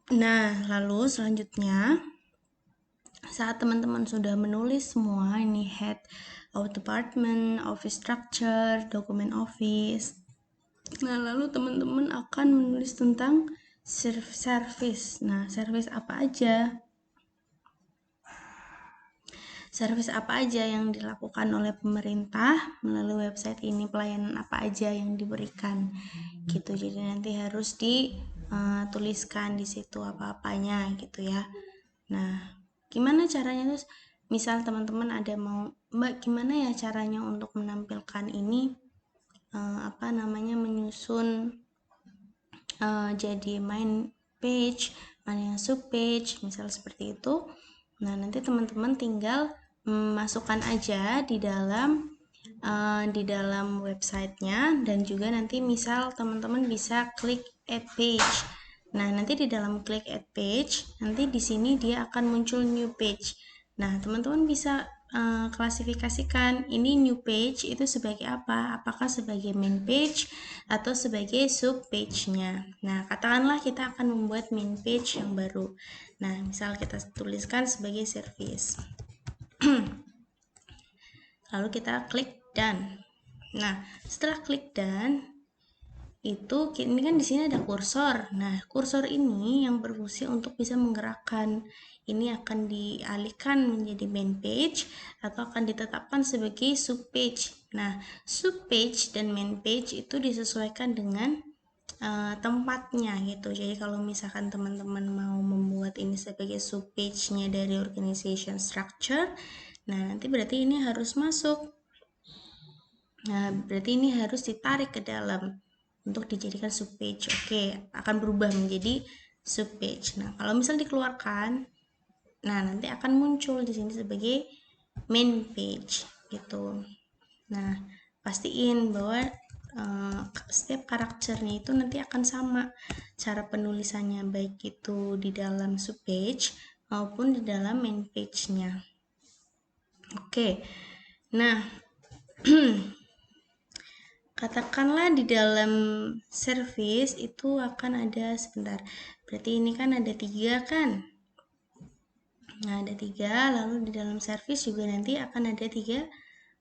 Nah, lalu selanjutnya saat teman-teman sudah menulis semua ini head of department, office structure, dokumen office. Nah, lalu teman-teman akan menulis tentang service. Nah, service apa aja? Service apa aja yang dilakukan oleh pemerintah melalui website ini, pelayanan apa aja yang diberikan gitu. Jadi nanti harus dituliskan di situ apa-apanya gitu ya. Nah, gimana caranya terus? Misal teman-teman ada mau, Mbak, gimana ya caranya untuk menampilkan ini menyusun jadi main page, mana yang sub page, misal seperti itu. Nah, nanti teman-teman tinggal masukkan aja di dalam websitenya, dan juga nanti misal teman-teman bisa klik add page. Nah, nanti di dalam klik add page, nanti di sini dia akan muncul new page. Nah, teman-teman bisa klasifikasikan ini new page itu sebagai apa? Apakah sebagai main page atau sebagai sub page-nya. Nah, katakanlah kita akan membuat main page yang baru. Nah, misal kita tuliskan sebagai service. Lalu kita klik done. Nah, setelah klik done, ini kan di sini ada kursor. Nah, kursor ini yang berfungsi untuk bisa menggerakkan. Ini akan dialihkan menjadi main page atau akan ditetapkan sebagai sub page. Nah, sub page dan main page itu disesuaikan dengan tempatnya gitu. Jadi kalau misalkan teman-teman mau membuat ini sebagai sub page-nya dari organization structure, nah nanti berarti ini harus masuk. Nah, berarti ini harus ditarik ke dalam untuk dijadikan subpage. Oke, akan berubah menjadi subpage. Nah, kalau misal dikeluarkan, nah nanti akan muncul di sini sebagai main page gitu. Nah, pastiin bahwa setiap karakternya itu nanti akan sama cara penulisannya, baik itu di dalam subpage maupun di dalam main page-nya. Oke. Nah, katakanlah di dalam service itu akan ada, sebentar, berarti ini kan ada 3 kan. Nah, ada 3, lalu di dalam service juga nanti akan ada 3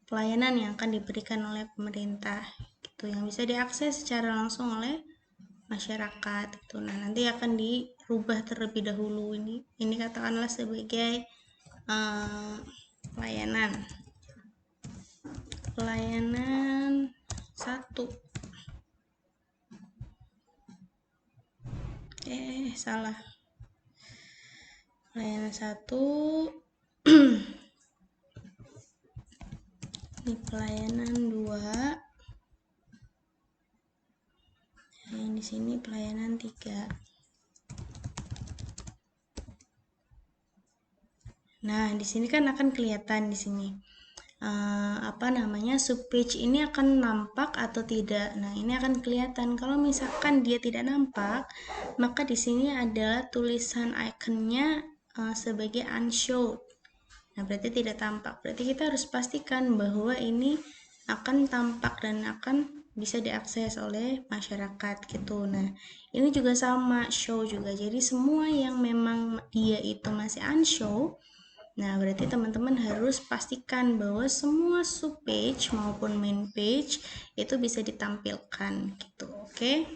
pelayanan yang akan diberikan oleh pemerintah gitu, yang bisa diakses secara langsung oleh masyarakat gitu. Nah, nanti akan dirubah terlebih dahulu, ini katakanlah sebagai pelayanan 1. Salah. Pelayanan 1. Ini pelayanan 2. Yang di sini pelayanan 3. Nah, di sini kan akan kelihatan di sini subpage ini akan nampak atau tidak. Nah, ini akan kelihatan. Kalau misalkan dia tidak nampak, maka di sini adalah tulisan ikonnya sebagai unshowed. Nah, berarti tidak tampak. Berarti kita harus pastikan bahwa ini akan tampak dan akan bisa diakses oleh masyarakat gitu. Nah, ini juga sama, show juga. Jadi semua yang memang dia itu masih unshow, nah berarti teman-teman harus pastikan bahwa semua subpage maupun main page itu bisa ditampilkan gitu. Oke.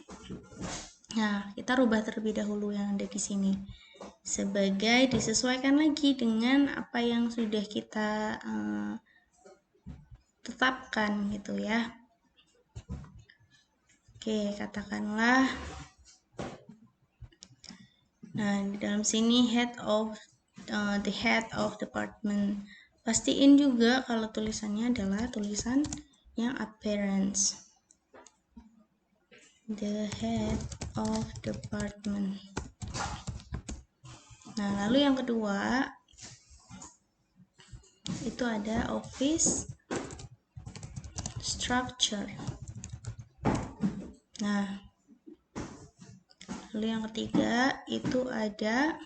Nah, kita rubah terlebih dahulu yang ada di sini sebagai disesuaikan lagi dengan apa yang sudah kita tetapkan gitu ya. Oke, katakanlah nah di dalam sini the head of department. Pastiin juga kalau tulisannya adalah tulisan yang appearance. The head of department. Nah, lalu yang kedua itu ada office structure. Nah, lalu yang ketiga itu ada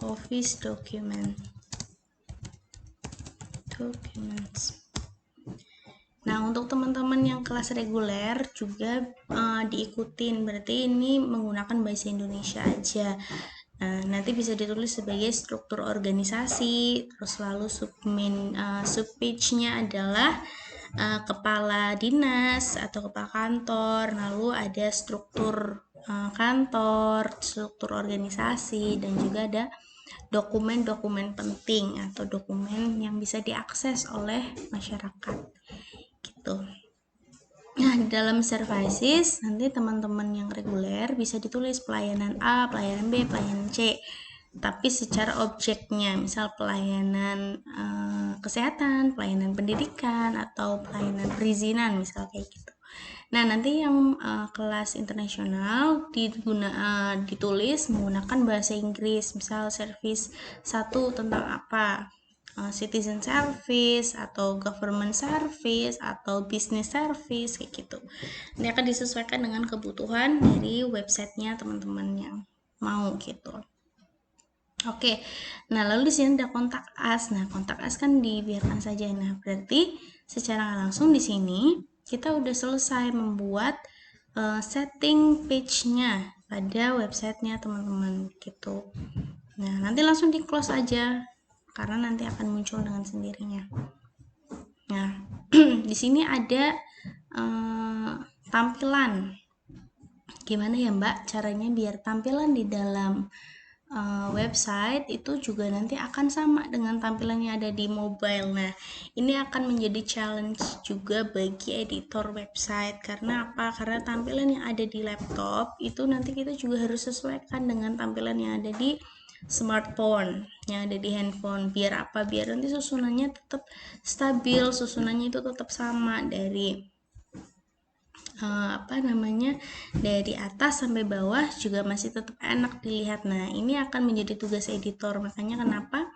office documents. Nah, untuk teman-teman yang kelas reguler juga diikutin, berarti ini menggunakan bahasa Indonesia aja. Nah, nanti bisa ditulis sebagai struktur organisasi, terus lalu subpage-nya adalah kepala dinas atau kepala kantor, lalu ada struktur kantor, struktur organisasi, dan juga ada dokumen-dokumen penting atau dokumen yang bisa diakses oleh masyarakat gitu. Nah, di dalam services nanti teman-teman yang reguler bisa ditulis pelayanan A, pelayanan B, pelayanan C. Tapi secara objeknya, misal pelayanan kesehatan, pelayanan pendidikan, atau pelayanan perizinan, misal kayak gitu. Nah, nanti yang kelas internasional ditulis menggunakan bahasa Inggris, misal service 1 tentang apa, citizen service atau government service atau business service kayak gitu. Ini akan disesuaikan dengan kebutuhan dari websitenya teman-teman yang mau gitu. Oke, nah lalu di sini ada kontak us. Nah, kontak us kan dibiarkan saja. Nah, berarti secara langsung di sini kita udah selesai membuat setting page-nya pada websitenya teman-teman gitu. Nah, nanti langsung di close aja karena nanti akan muncul dengan sendirinya. Nah, di sini ada tampilan. Gimana ya Mbak caranya biar tampilan di dalam website itu juga nanti akan sama dengan tampilan yang ada di mobile. Nah, ini akan menjadi challenge juga bagi editor website. Karena apa? Karena tampilan yang ada di laptop itu nanti kita juga harus sesuaikan dengan tampilan yang ada di smartphone, yang ada di handphone. Biar apa? Biar nanti susunannya tetap stabil, susunannya itu tetap sama dari dari atas sampai bawah juga masih tetap enak dilihat. Nah, ini akan menjadi tugas editor. Makanya kenapa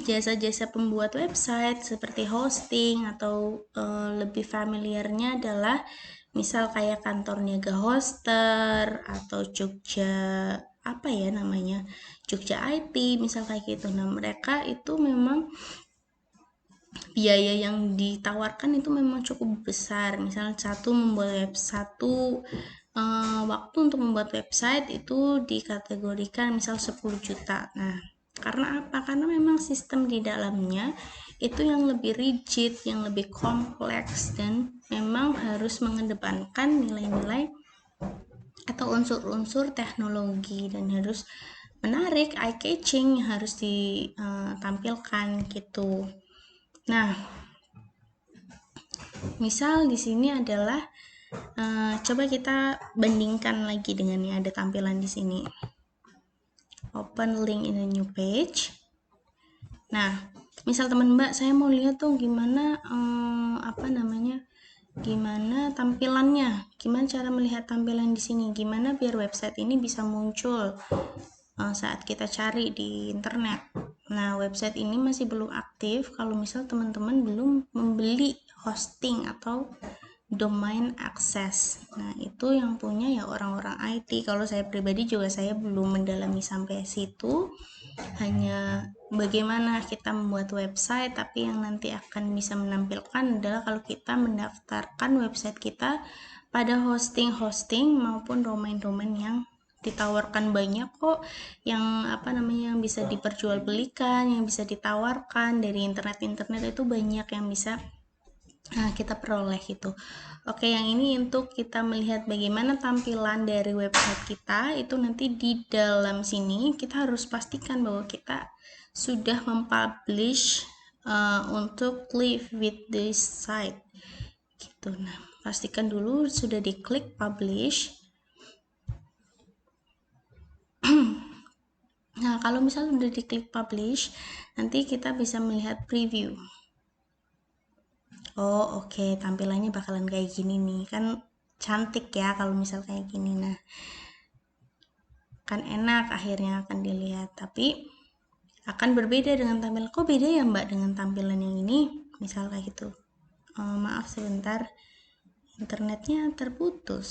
jasa-jasa pembuat website seperti hosting atau lebih familiarnya adalah misal kayak kantor Niaga Hoster atau Jogja Jogja IT misal kayak gitu. Nah, mereka itu memang biaya yang ditawarkan itu memang cukup besar. Misalnya waktu untuk membuat website itu dikategorikan misal 10 juta. Nah, karena apa? Karena memang sistem di dalamnya itu yang lebih rigid, yang lebih kompleks, dan memang harus mengedepankan nilai-nilai atau unsur-unsur teknologi dan harus menarik, eye catching yang harus ditampilkan gitu. Nah, misal di sini adalah coba kita bandingkan lagi dengan yang ada tampilan di sini. Open link in a new page. Nah, misal teman Mbak, saya mau lihat tuh gimana gimana tampilannya, gimana cara melihat tampilan di sini, gimana biar website ini bisa muncul saat kita cari di internet. Nah, website ini masih belum aktif kalau misal teman-teman belum membeli hosting atau domain access. Nah, itu yang punya ya orang-orang IT. Kalau saya pribadi juga saya belum mendalami sampai situ. Hanya bagaimana kita membuat website, tapi yang nanti akan bisa menampilkan adalah kalau kita mendaftarkan website kita pada hosting maupun domain-domain yang ditawarkan banyak kok yang yang bisa diperjualbelikan, yang bisa ditawarkan dari internet itu banyak yang bisa kita peroleh gitu. Oke, yang ini untuk kita melihat bagaimana tampilan dari website kita. Itu nanti di dalam sini kita harus pastikan bahwa kita sudah mempublish untuk live with this site gitu. Nah, pastikan dulu sudah diklik publish. Nah, kalau misalnya sudah diklik publish, nanti kita bisa melihat preview. Oh, oke, tampilannya bakalan kayak gini nih. Kan cantik ya kalau misal kayak gini. Nah, kan enak akhirnya akan dilihat. Tapi akan berbeda dengan tampilan. Kok beda ya Mbak dengan tampilan yang ini? Misal kayak gitu. Maaf sebentar. Internetnya terputus.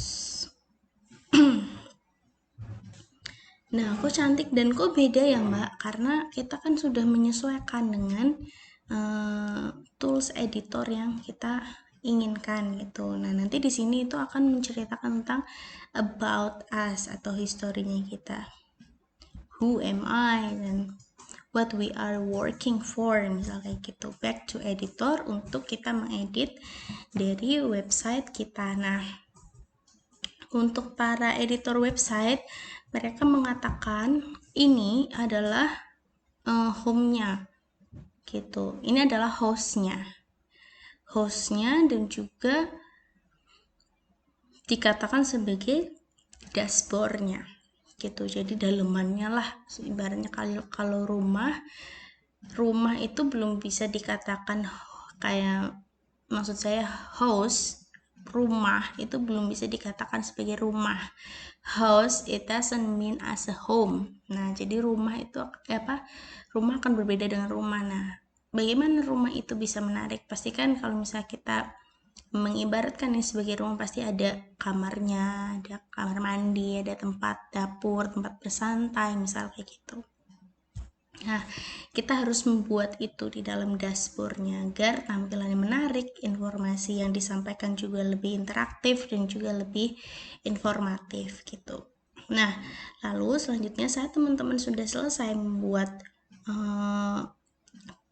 Nah, kok cantik dan kok beda ya Mbak? Karena kita kan sudah menyesuaikan dengan tools editor yang kita inginkan gitu. Nah, nanti di sini itu akan menceritakan tentang about us atau historinya kita. Who am I dan what we are working for, misalnya kayak gitu. Back to editor untuk kita mengedit dari website kita. Nah, untuk para editor website, mereka mengatakan ini adalah home-nya gitu. Ini adalah hostnya dan juga dikatakan sebagai dashboardnya gitu. Jadi dalemannya lah, ibaratnya kalau rumah itu belum bisa dikatakan kayak, maksud saya host rumah itu belum bisa dikatakan sebagai rumah. House it doesn't mean as a home. Nah, jadi rumah itu rumah akan berbeda dengan rumah. Nah, bagaimana rumah itu bisa menarik? Pastikan kalau misalnya kita mengibaratkan ini sebagai rumah, pasti ada kamarnya, ada kamar mandi, ada tempat dapur, tempat bersantai, misal kayak gitu. Nah, kita harus membuat itu di dalam dashboardnya agar tampilannya menarik, informasi yang disampaikan juga lebih interaktif dan juga lebih informatif gitu. Nah, lalu selanjutnya saat teman-teman sudah selesai membuat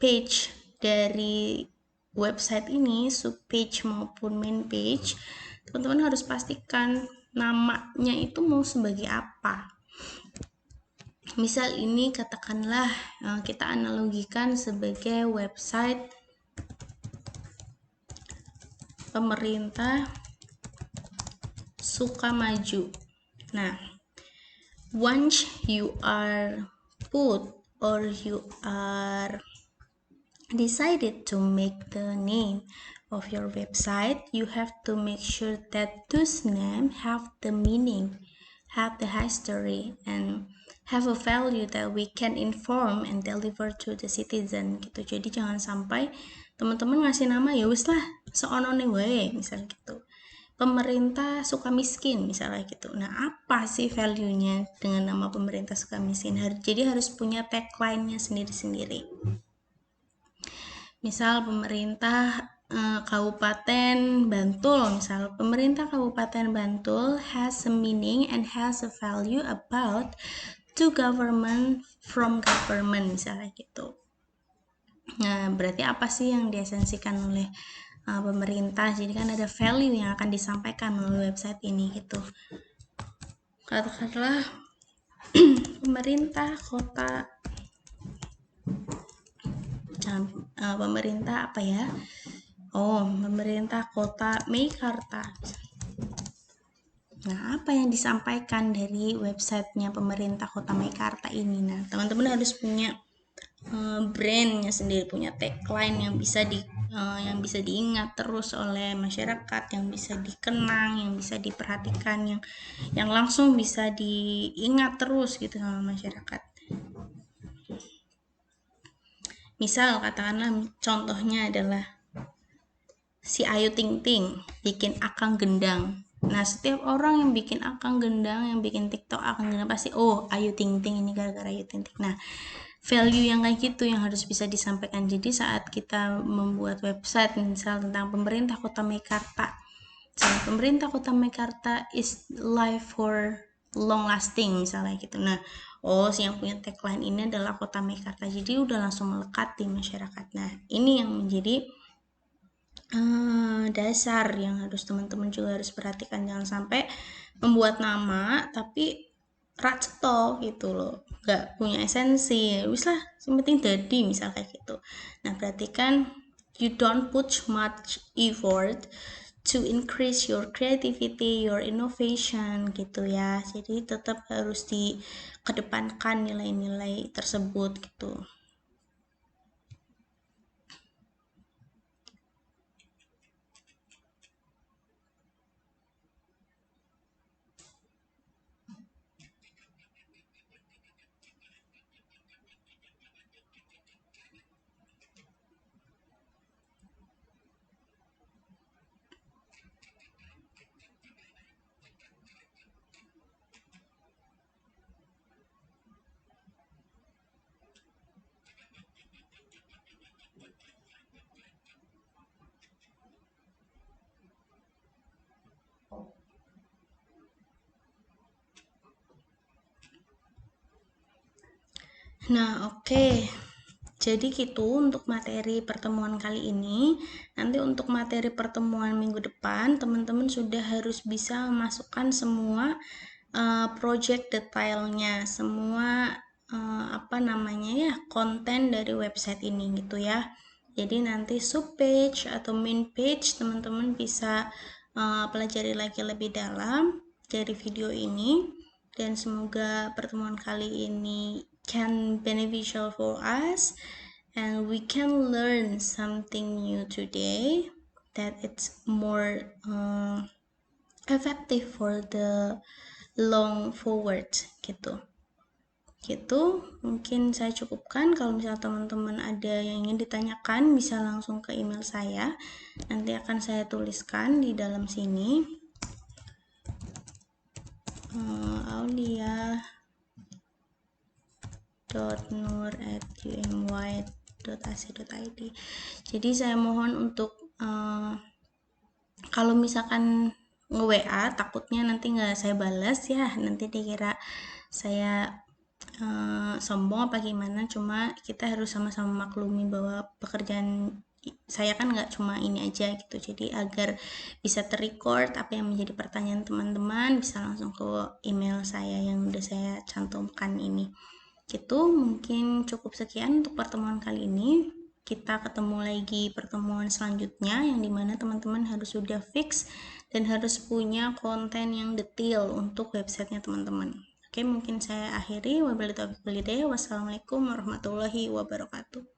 page dari website ini, subpage maupun main page, teman-teman harus pastikan namanya itu mau sebagai apa. Misal ini katakanlah kita analogikan sebagai website pemerintah Sukamaju. Nah, once you are put or you are decided to make the name of your website, you have to make sure that those names have the meaning, have the history, and have a value that we can inform and deliver to the citizen gitu. Jadi jangan sampai teman-teman ngasih nama ya wis lah seonone wae, misalnya gitu. Pemerintah Sukamiskin misalnya gitu. Nah, apa sih value-nya dengan nama pemerintah Sukamiskin? Jadi harus punya tagline-nya sendiri-sendiri. Misal pemerintah Kabupaten Bantul, misal pemerintah Kabupaten Bantul has a meaning and has a value about to government from government, misalnya gitu. Nah, berarti apa sih yang diesensikan oleh pemerintah? Jadi kan ada value yang akan disampaikan melalui website ini gitu. Katakanlah pemerintah kota pemerintah apa ya? Pemerintah kota Meikarta. Nah, apa yang disampaikan dari websitenya pemerintah kota Meikarta ini? Nah, teman-teman harus punya brandnya sendiri, punya tagline yang bisa diingat terus oleh masyarakat, yang bisa dikenang, yang bisa diperhatikan, yang langsung bisa diingat terus gitu sama masyarakat. Misal katakanlah contohnya adalah si Ayu Ting Ting bikin akang gendang. Nah, setiap orang yang bikin akang gendang, yang bikin TikTok akang gendang, pasti Ayu Ting Ting ini gara-gara Ayu Ting Ting. Nah, value yang kayak gitu yang harus bisa disampaikan. Jadi saat kita membuat website misal tentang pemerintah Kota Mekarta, pemerintah Kota Mekarta is live for long lasting misalnya gitu. Nah, yang punya tagline ini adalah Kota Mekarta. Jadi udah langsung melekat di masyarakat. Nah, ini yang menjadi dasar yang harus teman-teman juga harus perhatikan. Jangan sampai membuat nama tapi racto gitu loh, nggak punya esensi, wis lah yang penting jadi misal kayak gitu. Nah, berarti kan you don't put much effort to increase your creativity, your innovation gitu ya. Jadi tetap harus dikedepankan nilai-nilai tersebut gitu. Nah, oke. Jadi gitu untuk materi pertemuan kali ini. Nanti untuk materi pertemuan minggu depan, teman-teman sudah harus bisa memasukkan semua project detailnya, semua apa namanya ya, konten dari website ini gitu ya. Jadi nanti subpage atau main page teman-teman bisa pelajari lagi lebih dalam dari video ini, dan semoga pertemuan kali ini can beneficial for us and we can learn something new today that it's more effective for the long forward gitu. Gitu, mungkin saya cukupkan. Kalau misalnya teman-teman ada yang ingin ditanyakan, bisa langsung ke email saya. Nanti akan saya tuliskan di dalam sini. aulia.nur@umi.ac.id. Jadi saya mohon untuk kalau misalkan nge-WA takutnya nanti nggak saya balas ya, nanti dikira saya sombong apa gimana. Cuma kita harus sama-sama maklumi bahwa pekerjaan saya kan nggak cuma ini aja gitu. Jadi agar bisa terrecord apa yang menjadi pertanyaan teman-teman, bisa langsung ke email saya yang udah saya cantumkan ini. Gitu, mungkin cukup sekian untuk pertemuan kali ini. Kita ketemu lagi pertemuan selanjutnya yang dimana teman-teman harus sudah fix dan harus punya konten yang detail untuk websitenya teman-teman. Oke, mungkin saya akhiri. Wassalamualaikum warahmatullahi wabarakatuh.